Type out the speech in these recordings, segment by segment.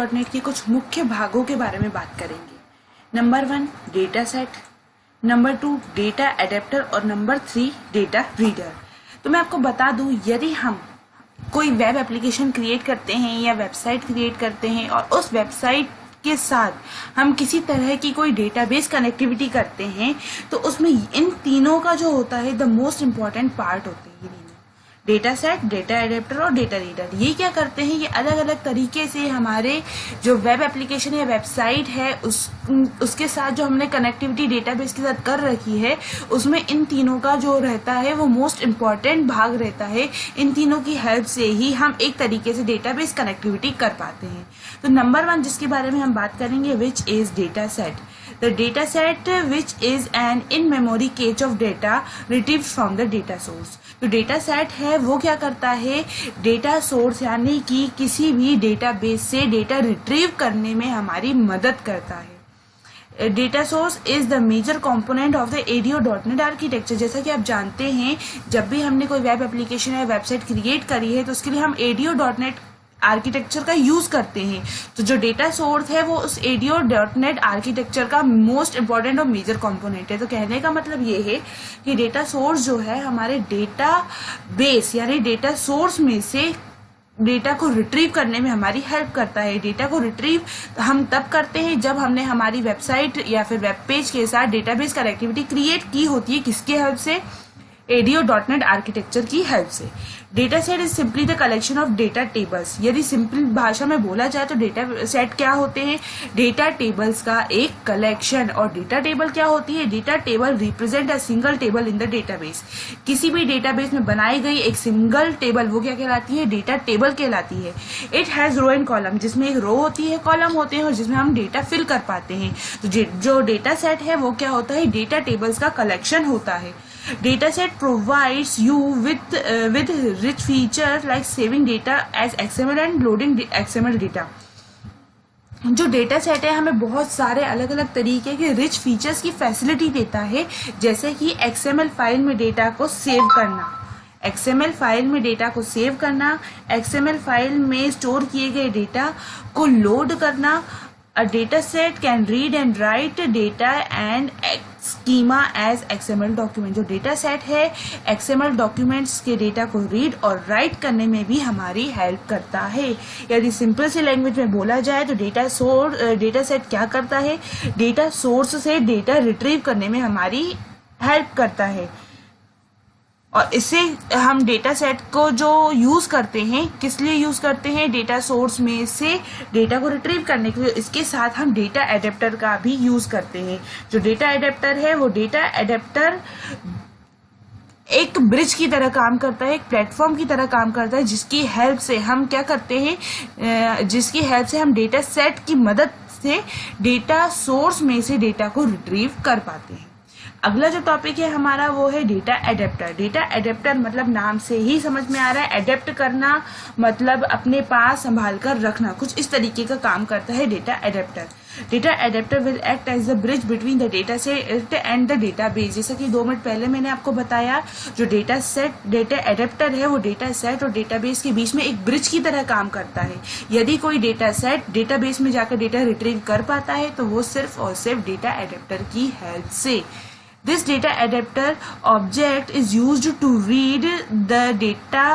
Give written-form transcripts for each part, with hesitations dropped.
ADO.NET के कुछ मुख्य भागों के बारे में बात करेंगे। Number 1 data set, number 2 data adapter और नंबर 3 डेटा रीडर। तो मैं आपको बता दूं, यदि हम कोई वेब एप्लीकेशन क्रिएट करते हैं या वेबसाइट क्रिएट करते हैं और उस वेबसाइट के साथ हम किसी तरह की कोई डेटाबेस कनेक्टिविटी करते हैं, तो उसमें इन तीनों का जो होता है द मोस्ट इम्पॉर्टेंट पार्ट होते हैं डेटा सेट, डेटा एडेप्टर और डेटा रीडर। ये क्या करते हैं, ये अलग अलग तरीके से हमारे जो वेब एप्लीकेशन या वेबसाइट है उसके साथ जो हमने कनेक्टिविटी डेटाबेस के साथ कर रखी है, उसमें इन तीनों का जो रहता है वो मोस्ट इम्पॉर्टेंट भाग रहता है। इन तीनों की हेल्प से ही हम एक तरीके से डेटाबेस कनेक्टिविटी कर पाते हैं। तो नंबर 1 जिसके बारे में हम बात करेंगे, which is data set. The data set which is an in-memory cache of data retrieved from the data source। तो डेटा सेट है वो क्या करता है, डेटा सोर्स यानी कि किसी भी डेटाबेस से डेटा रिट्रीव करने में हमारी मदद करता है। Data source is the major component of the ADO.NET architecture. जैसा कि आप जानते हैं, जब भी हमने कोई वेब एप्लीकेशन या वेबसाइट क्रिएट करी है तो उसके लिए हम ADO.NET आर्किटेक्चर का यूज करते हैं। तो जो डेटा सोर्स है वो उस ADO.NET आर्किटेक्चर का मोस्ट इंपॉर्टेंट और मेजर कंपोनेंट है। तो कहने का मतलब ये है कि डेटा सोर्स जो है हमारे डेटा बेस यानी डेटा सोर्स में से डेटा को रिट्रीव करने में हमारी हेल्प करता है। डेटा को रिट्रीव हम तब करते हैं जब हमने हमारी वेबसाइट या फिर वेब पेज के साथ डेटाबेस कनेक्टिविटी क्रिएट की होती है। किसके हेल्प से? ADO.NET आर्किटेक्चर की हेल्प से। Data set is simply the collection of data tables. यदि सिंपल भाषा में बोला जाए तो डेटा सेट क्या होते हैं? डेटा टेबल्स का एक कलेक्शन। और डेटा टेबल क्या होती है? Data table represent a single table in the database. किसी भी डेटाबेस में बनाई गई एक सिंगल टेबल वो क्या कहलाती है? डेटा टेबल कहलाती है। It has row and column, जिसमें एक रो होती है, कॉलम होते हैं और जिसमें हम डेटा फिल कर पाते हैं। तो जो डेटा सेट है वो क्या होता है? डेटा टेबल्स का कलेक्शन होता है। Data set provides you with rich features like saving data as XML and loading XML data। जो डेटा सेट है हमें बहुत सारे अलग अलग तरीके के रिच फीचर्स की फैसिलिटी देता है, जैसे कि XML फाइल में डेटा को सेव करना, XML फाइल में डेटा को सेव करना, XML फाइल में स्टोर किए गए डेटा को लोड करना। A data set can read and write data and schema as XML document। जो डेटा सेट है XML डॉक्यूमेंट्स के डेटा को रीड और राइट करने में भी हमारी हेल्प करता है। यदि सिंपल सी लैंग्वेज में बोला जाए तो डेटा सेट क्या करता है? डेटा सोर्स से डेटा रिट्रीव करने में हमारी हेल्प करता है। और इससे हम डेटा सेट को जो यूज करते हैं, किस लिए यूज करते हैं? डेटा सोर्स में से डेटा को रिट्रीव करने के लिए। इसके साथ हम डेटा एडेप्टर का भी यूज करते हैं। जो डेटा एडेप्टर है वो डेटा एडेप्टर एक ब्रिज की तरह काम करता है, एक प्लेटफॉर्म की तरह काम करता है, जिसकी हेल्प से हम क्या करते हैं, जिसकी हेल्प से हम डेटा सेट की मदद से डेटा सोर्स में से डेटा को रिट्रीव कर पाते हैं। अगला जो टॉपिक है हमारा वो है डेटा एडेप्टर। डेटा एडेप्टर मतलब नाम से ही समझ में आ रहा है, एडेप्ट करना मतलब अपने पास संभाल कर रखना, कुछ इस तरीके का काम करता है data adapter. Data adapter will act as the bridge between the data set and the database. जैसा कि 2 मिनट पहले मैंने आपको बताया, जो डेटा एडेप्टर है वो डेटा सेट और डेटाबेस के बीच में एक ब्रिज की तरह काम करता है। यदि कोई डेटा सेट डेटाबेस में जाकर डेटा रिट्रीव कर पाता है तो वो सिर्फ और सिर्फ डेटा एडेप्टर की हेल्प से। This data adapter object is used to read the data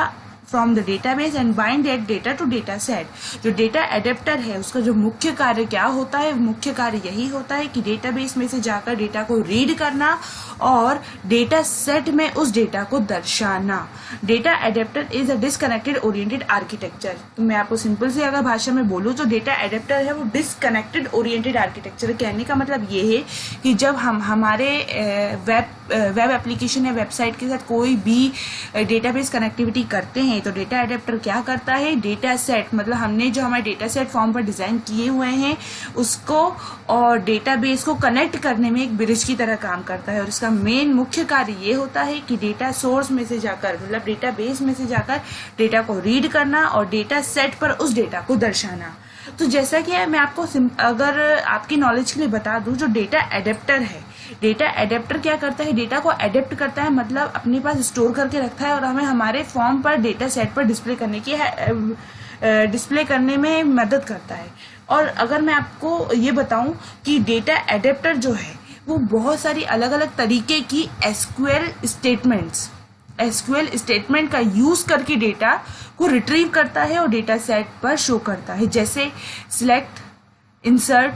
from the database and bind that data to data set। जो डेटा एडेप्टर है उसका जो मुख्य कार्य क्या होता है? मुख्य कार्य यही होता है कि डेटाबेस में से जाकर डेटा को रीड करना और डेटा सेट में उस डेटा को दर्शाना। Data adapter is a disconnected oriented architecture. तो मैं आपको सिंपल सी अगर भाषा में बोलूँ, जो डेटा एडेप्टर है वो डिसकनेक्टेड ओरिएंटेड आर्किटेक्चर। कहने का मतलब ये है कि जब हम हमारे वेब एप्लीकेशन या वेबसाइट के साथ कोई भी डेटाबेस कनेक्टिविटी करते हैं तो डेटा एडेप्टर क्या करता है? डेटा सेट मतलब हमने जो हमारे डेटा सेट फॉर्म पर डिजाइन किए हुए हैं उसको और डेटाबेस को कनेक्ट करने में एक ब्रिज की तरह काम करता है। और इसका मेन मुख्य कार्य ये होता है कि डेटा सोर्स में से जाकर मतलब डेटाबेस में से जाकर डेटा को रीड करना और डेटा सेट पर उस डेटा को दर्शाना। तो जैसा कि मैं आपको अगर आपकी नॉलेज के लिए बता दूं, जो डेटा एडेप्टर है, डेटा एडेप्टर क्या करता है? डेटा को एडेप्ट करता है, मतलब अपने पास स्टोर करके रखता है और हमें हमारे फॉर्म पर डेटा सेट पर डिस्प्ले करने में मदद करता है। और अगर मैं आपको ये बताऊं कि डेटा एडेप्टर जो है वो बहुत सारी अलग अलग तरीके की एसक्यूएल स्टेटमेंट का यूज करके डेटा को रिट्रीव करता है और डेटा सेट पर शो करता है, जैसे सिलेक्ट, इंसर्ट,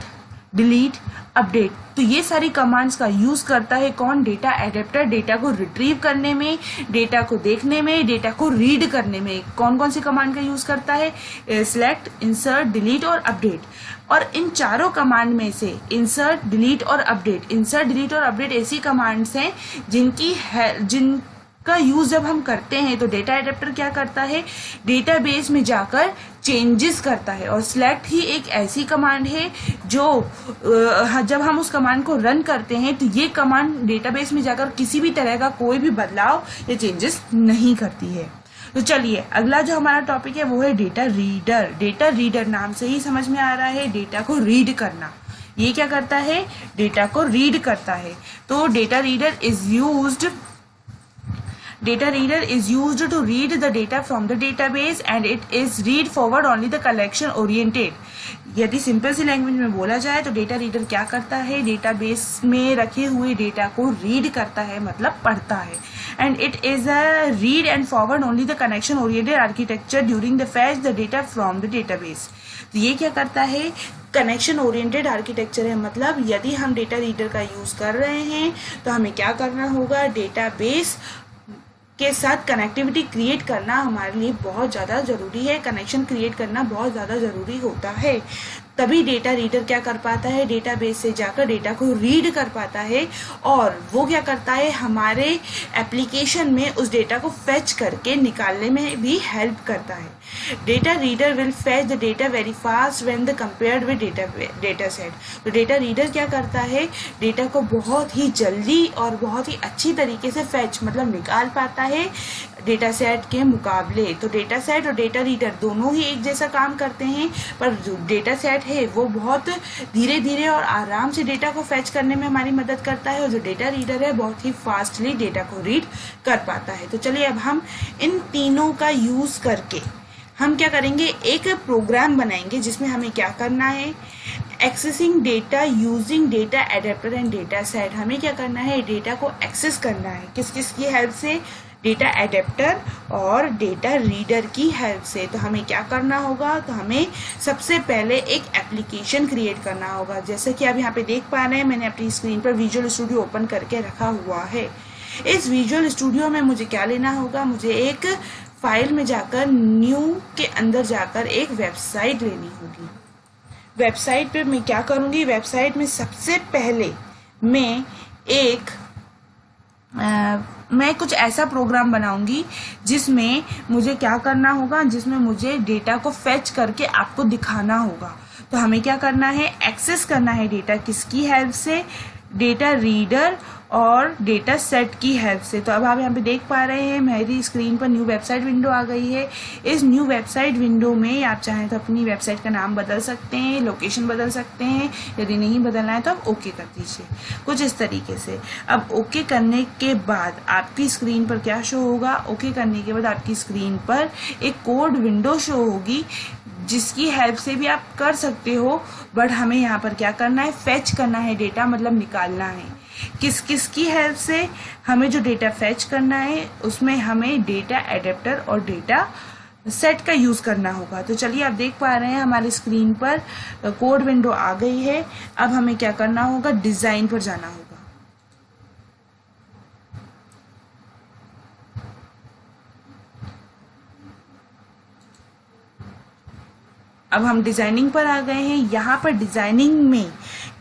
डिलीट, अपडेट। तो ये सारी कमांड्स का यूज करता है कौन? Data adapter. डेटा को रिट्रीव करने में, डेटा को देखने में, डेटा को रीड करने में कौन कौन सी कमांड का यूज करता है? सिलेक्ट, इंसर्ट, डिलीट और अपडेट। और इन चारों कमांड में से इंसर्ट, डिलीट और अपडेट ऐसी कमांड्स हैं जिनका यूज जब हम करते हैं तो डेटा एडेप्टर क्या करता है? डेटाबेस में जाकर चेंजेस करता है। और सिलेक्ट ही एक ऐसी कमांड है जो जब हम उस कमांड को रन करते हैं तो ये कमांड डेटाबेस में जाकर किसी भी तरह का कोई भी बदलाव या चेंजेस नहीं करती है। तो चलिए अगला जो हमारा टॉपिक है वो है डेटा रीडर। डेटा रीडर नाम से ही समझ में आ रहा है डेटा को रीड करना। ये क्या करता है? डेटा को रीड करता है। तो data reader is used to read the data from the database and it is read forward only the collection oriented। यदि सिंपल सी लैंग्वेज में बोला जाए तो डेटा रीडर क्या करता है? डेटाबेस में रखे हुए डेटा को रीड करता है, मतलब पढ़ता है। And it is a read and forward only the connection oriented architecture during the fetch the data from the database. तो ये क्या करता है? कनेक्शन ओरिएंटेड आर्किटेक्चर है, मतलब यदि हम डेटा रीडर का यूज कर रहे हैं तो हमें क्या करना होगा? डेटाबेस के साथ कनेक्टिविटी क्रिएट करना हमारे लिए बहुत ज़्यादा ज़रूरी है। कनेक्शन क्रिएट करना बहुत ज़्यादा ज़रूरी होता है, तभी डेटा रीडर क्या कर पाता है? डेटाबेस से जाकर डेटा को रीड कर पाता है और वो क्या करता है? हमारे एप्लीकेशन में उस डेटा को फेच करके निकालने में भी हेल्प करता है। Data reader will fetch the data very fast when the compared with data set. तो डेटा रीडर क्या करता है? डेटा को बहुत ही जल्दी और बहुत ही अच्छी तरीके से फेच मतलब निकाल पाता है डेटा सेट के मुकाबले। तो डेटा सेट और डेटा रीडर दोनों ही एक जैसा काम करते हैं, पर जो डेटा सेट है वो बहुत धीरे धीरे और आराम से डेटा को फेच करने में हमारी मदद करता है और जो डेटा रीडर है बहुत ही फास्टली डेटा को रीड कर पाता है। तो चलिए अब हम इन तीनों का यूज करके हम क्या करेंगे? एक प्रोग्राम बनाएंगे जिसमें हमें क्या करना है? Accessing data using data adapter and data set. हमें क्या करना है? डेटा को एक्सेस करना है। किस किस की हेल्प से? डेटा एडेप्टर और डेटा रीडर की हेल्प से। तो हमें क्या करना होगा? तो हमें सबसे पहले एक एप्लीकेशन क्रिएट करना होगा। जैसे कि आप यहाँ पे देख पा रहे हैं, मैंने अपनी स्क्रीन पर विजुअल स्टूडियो ओपन करके रखा हुआ है। इस विजुअल स्टूडियो में मुझे क्या लेना होगा? मुझे एक फाइल में जाकर न्यू के अंदर जाकर एक वेबसाइट लेनी होगी। वेबसाइट पे मैं क्या करूँगी? वेबसाइट में सबसे पहले मैं कुछ ऐसा प्रोग्राम बनाऊंगी जिसमें मुझे क्या करना होगा? जिसमें मुझे डेटा को फेच करके आपको दिखाना होगा। तो हमें क्या करना है? एक्सेस करना है डेटा किसकी हेल्प से? डेटा रीडर और डेटा सेट की हेल्प से। तो अब आप यहाँ पे देख पा रहे हैं मेरी स्क्रीन पर न्यू वेबसाइट विंडो आ गई है। इस न्यू वेबसाइट विंडो में आप चाहें तो अपनी वेबसाइट का नाम बदल सकते हैं, लोकेशन बदल सकते हैं। यदि नहीं बदलना है तो आप ओके कर दीजिए, कुछ इस तरीके से। अब ओके करने के बाद आपकी स्क्रीन पर क्या शो होगा? ओके करने के बाद आपकी स्क्रीन पर एक कोड विंडो शो होगी जिसकी हेल्प से भी आप कर सकते हो, बट हमें यहाँ पर क्या करना है? फेच करना है डेटा, मतलब निकालना है। किस किस की हेल्प से? हमें जो डेटा फेच करना है उसमें हमें डेटा एडेप्टर और डेटा सेट का यूज करना होगा। तो चलिए आप देख पा रहे हैं हमारी स्क्रीन पर कोड विंडो आ गई है। अब हमें क्या करना होगा? डिजाइन पर जाना होगा। अब हम डिजाइनिंग पर आ गए हैं। यहाँ पर डिजाइनिंग में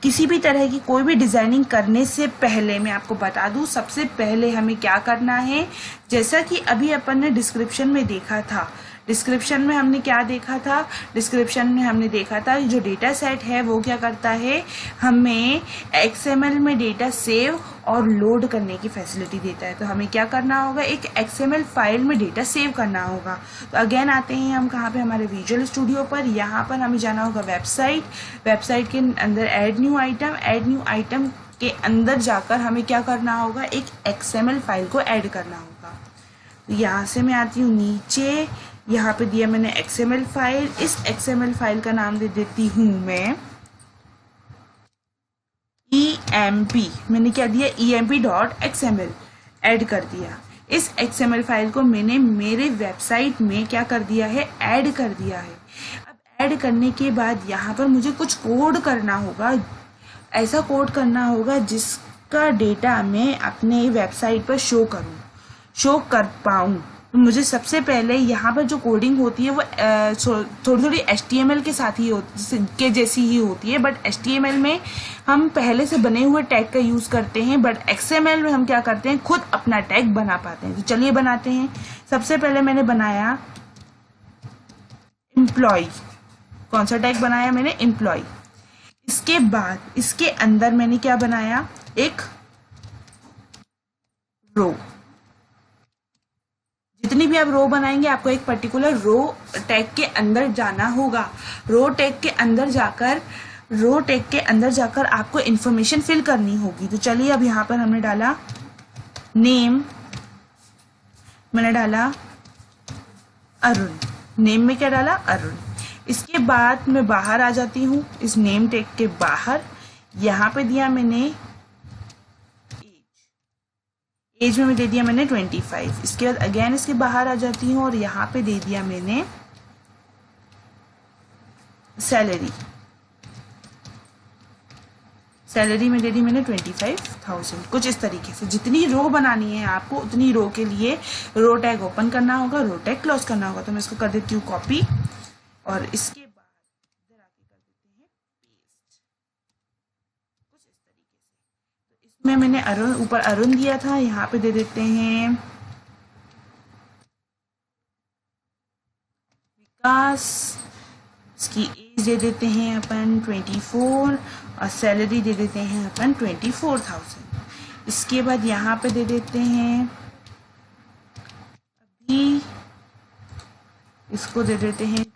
किसी भी तरह की कोई भी डिजाइनिंग करने से पहले मैं आपको बता दूं, सबसे पहले हमें क्या करना है? जैसा कि अभी अपन ने डिस्क्रिप्शन में देखा था, डिस्क्रिप्शन में हमने क्या देखा था? डिस्क्रिप्शन में हमने देखा था जो डेटा सेट है वो क्या करता है? हमें XML में डेटा सेव और लोड करने की फैसिलिटी देता है। तो हमें क्या करना होगा? एक XML फाइल में डेटा सेव करना होगा। तो अगेन आते हैं हम कहाँ पे? हमारे विजुअल स्टूडियो पर। यहाँ पर हमें जाना होगा वेबसाइट के अंदर ऐड न्यू आइटम के अंदर जाकर हमें क्या करना होगा? एक XML फाइल को ऐड करना होगा। तो यहाँ से मैं आती हूँ नीचे, यहाँ पे दिया मैंने XML फाइल। इस XML फाइल का नाम दे देती हूँ मैं EMP। मैंने क्या दिया, EMP.xml ऐड कर दिया। इस XML फाइल को मैंने मेरे वेबसाइट में क्या कर दिया है, ऐड कर दिया है। अब ऐड करने के बाद यहाँ पर मुझे कुछ कोड करना होगा। ऐसा कोड करना होगा जिसका डेटा मैं अपने वेबसाइट पर शो कर पाऊँ। तो मुझे सबसे पहले यहाँ पर जो कोडिंग होती है वो थोड़ी थोड़ी HTML के साथ ही के जैसी ही होती है, बट HTML में हम पहले से बने हुए टैग का यूज़ करते हैं, बट XML में हम क्या करते हैं, खुद अपना टैग बना पाते हैं। तो चलिए बनाते हैं। सबसे पहले मैंने बनाया एम्प्लॉय। कौन सा टैग बनाया मैंने, एम्प्लॉय। इसके बाद इसके अंदर मैंने क्या बनाया, एक रो। जितनी भी आप रो बनाएंगे आपको एक पर्टिकुलर रो टैग के अंदर जाना होगा। रो टैग के अंदर जाकर आपको इंफॉर्मेशन फिल करनी होगी। तो चलिए अब यहाँ पर हमने डाला नेम, मैंने डाला अरुण। नेम में क्या डाला, अरुण। इसके बाद मैं बाहर आ जाती हूँ, इस नेम टैग के बाहर यहाँ पे दिया मैंने एज में दे दिया मैंने 25। इसके बाद अगेन इसके बाहर आ जाती हूँ और यहाँ पे दे दिया मैंने सैलरी में दे दी मैंने 25,000। कुछ इस तरीके से जितनी रो बनानी है आपको उतनी रो के लिए रो टैग ओपन करना होगा, रो टैग क्लोज करना होगा। तो मैं इसको कर देती हूँ कॉपी और इसके बाद इधर आके कर देते हैं पेस्ट, कुछ इस तरीके से। तो इसमें मैंने अरुण, ऊपर अरुण दिया था, यहाँ पे दे देते हैं विकास। इसकी एज दे देते हैं अपन 24 और सैलरी दे देते हैं अपन 24,000। इसके बाद यहाँ पे दे देते हैं अभी, इसको दे देते हैं 26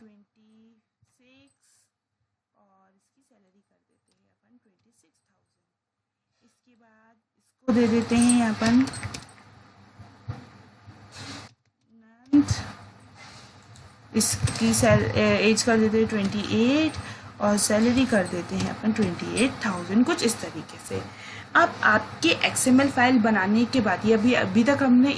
और इसकी सैलरी कर देते हैं अपन 26,000। इसके बाद इसको दे देते हैं अपन नंथ, इसकी एज कर देते हैं 28 और सैलरी कर देते हैं अपन 28,000। कुछ इस तरीके से। अब आपके XML फाइल बनाने के बाद, ये अभी तक हमने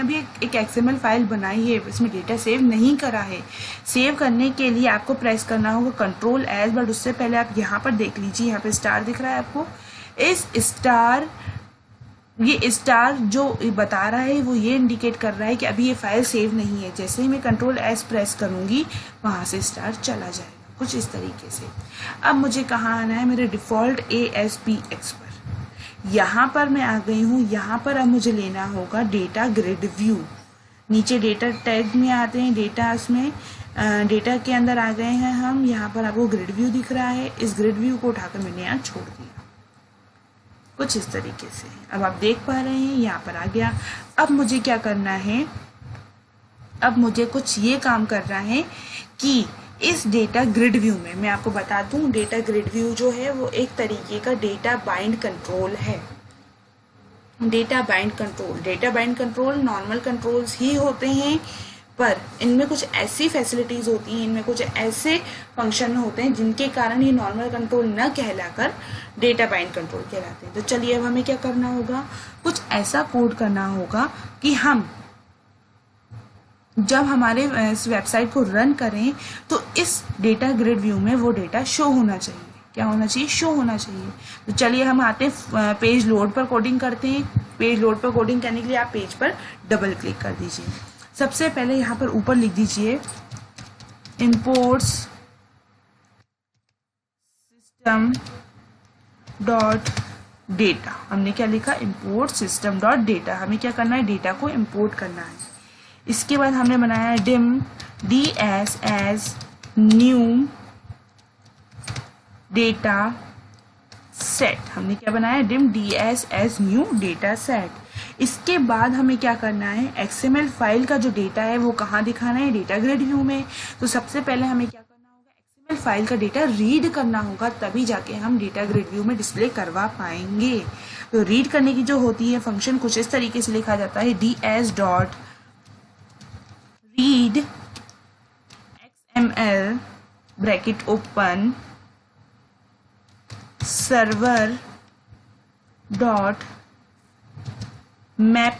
अभी एक XML फाइल बनाई है, इसमें डेटा सेव नहीं करा है। सेव करने के लिए आपको प्रेस करना होगा Ctrl+S, बट उससे पहले आप यहाँ पर देख लीजिए, यहाँ पे स्टार दिख रहा है आपको। ये स्टार जो बता रहा है वो ये इंडिकेट कर रहा है कि अभी ये फाइल सेव नहीं है। जैसे ही मैं Ctrl+S प्रेस करूँगी वहाँ से स्टार चला जाएगा। कुछ इस तरीके से। अब मुझे कहाँ आना है, मेरे डिफ़ॉल्ट ASPX पर। यहाँ पर मैं आ गई हूँ। यहाँ पर अब मुझे लेना होगा डेटा ग्रिड व्यू। नीचे डेटा टैग में आते हैं, डेटा के अंदर आ गए हैं हम। यहाँ पर आपको ग्रिड व्यू दिख रहा है, इस ग्रिड व्यू को उठाकर मैंने यहाँ छोड़ दिया। कुछ इस तरीके से। अब आप देख पा रहे हैं यहाँ पर आ गया। अब मुझे क्या करना है, अब मुझे कुछ ये काम करना है कि इस डेटा ग्रिड व्यू में मैं आपको बता दूं, डेटा ग्रिड व्यू जो है वो एक तरीके का डेटा बाइंड कंट्रोल है। Data bind control normal controls ही होते हैं, पर इनमें कुछ ऐसी फैसिलिटीज होती हैं, इनमें कुछ ऐसे फंक्शन होते हैं जिनके कारण ये नॉर्मल कंट्रोल न कहलाकर डेटा बाइंड कंट्रोल कहलाते हैं। तो चलिए अब हमें क्या करना होगा, कुछ ऐसा कोड करना होगा कि हम जब हमारे इस वेबसाइट को रन करें तो इस डेटा ग्रिड व्यू में वो डेटा शो होना चाहिए। क्या होना चाहिए, शो होना चाहिए। तो चलिए हम आते हैं पेज लोड पर कोडिंग करते हैं। पेज लोड पर कोडिंग करने के लिए आप पेज पर डबल क्लिक कर दीजिए। सबसे पहले यहाँ पर ऊपर लिख दीजिए imports system डॉट डेटा। हमने क्या लिखा, import system डॉट डेटा। हमें क्या करना है, डेटा को इंपोर्ट करना है। इसके बाद हमने बनाया ds as new data set. हमने क्या बनाया, ds as new data set. इसके बाद हमें क्या करना है, XML फाइल का जो डेटा है वो कहाँ दिखाना है, डेटा ग्रिड व्यू में। तो सबसे पहले हमें क्या करना होगा, XML फाइल का डेटा रीड करना होगा, तभी जाके हम डेटा ग्रिड व्यू में डिस्प्ले करवा पाएंगे। तो रीड करने की जो होती है फंक्शन कुछ इस तरीके से लिखा जाता है, ds dot read XML bracket open server dot map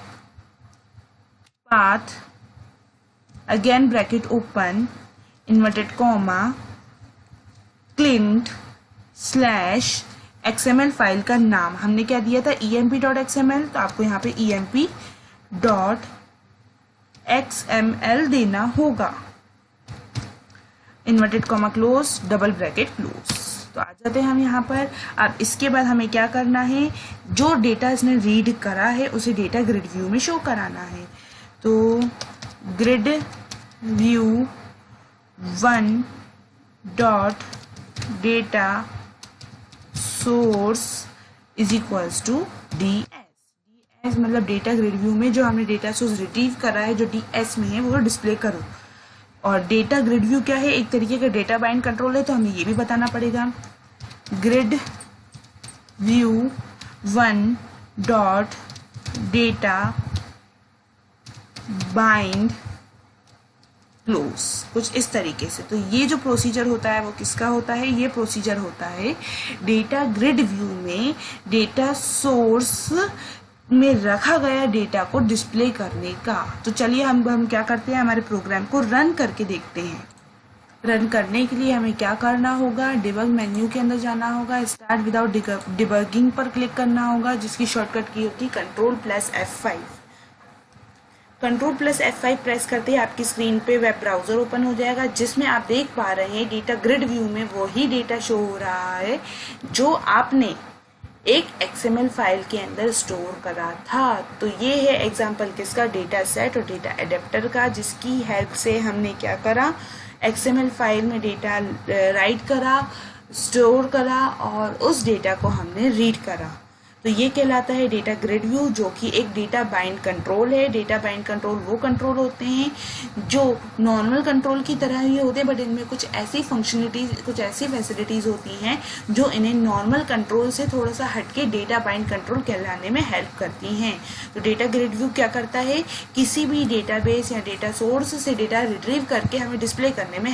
path again bracket open inverted comma Clint slash XML file का नाम हमने क्या दिया था emp.xml, तो आपको यहाँ पे emp.xml देना होगा, inverted comma close double bracket close. तो आ जाते हैं हम यहाँ पर। अब इसके बाद हमें क्या करना है, जो डेटा इसने रीड करा है उसे डेटा ग्रिड व्यू में शो कराना है। तो grid view 1 dot data source is equals to ds मतलब डेटा ग्रिड व्यू में जो हमने डेटा सोर्स रिट्रीव करा है जो ds में है वो डिस्प्ले करो। और डेटा ग्रिड व्यू क्या है, एक तरीके का डेटा बाइंड कंट्रोल है, तो हमें ये भी बताना पड़ेगा। Grid view 1 dot data bind close, कुछ इस तरीके से। तो ये जो प्रोसीजर होता है वो किसका होता है, ये प्रोसीजर होता है डेटा ग्रिड व्यू में डेटा सोर्स में रखा गया डेटा को डिस्प्ले करने का। तो चलिए हम क्या करते हैं, हमारे प्रोग्राम को रन करके देखते हैं। रन करने के लिए हमें क्या करना होगा, डिबग मेन्यू के अंदर जाना होगा, स्टार्ट विदाउट डिबगिंग पर क्लिक करना होगा, जिसकी शॉर्टकट की होती है Ctrl+F5। Ctrl+F5 प्रेस करते ही आपकी स्क्रीन पे वेब ब्राउजर ओपन हो जाएगा, जिसमें आप देख पा रहे हैं डेटा ग्रिड व्यू में वही डेटा शो हो रहा है जो आपने एक XML फाइल के अंदर स्टोर करा था। तो ये है एग्जांपल किसका, डेटा सेट और डेटा एडेप्टर का, जिसकी हेल्प से हमने क्या करा, XML फाइल में डेटा राइट करा, स्टोर करा और उस डेटा को हमने रीड करा। तो ये कहलाता है डेटा ग्रिड व्यू, जो कि एक डेटा बाइंड कंट्रोल है। डेटा बाइंड कंट्रोल वो कंट्रोल होते हैं जो नॉर्मल कंट्रोल की तरह ही होते हैं, बट इनमें कुछ ऐसी फंक्शनलिटीज, कुछ ऐसी फैसिलिटीज होती हैं जो इन्हें नॉर्मल कंट्रोल से थोड़ा सा हटके डेटा बाइंड कंट्रोल कहलाने में हेल्प करती हैं। तो डेटा ग्रिड व्यू क्या करता है, किसी भी डेटाबेस या डेटा सोर्स से डेटा रिट्रीव करके हमें डिस्प्ले करने में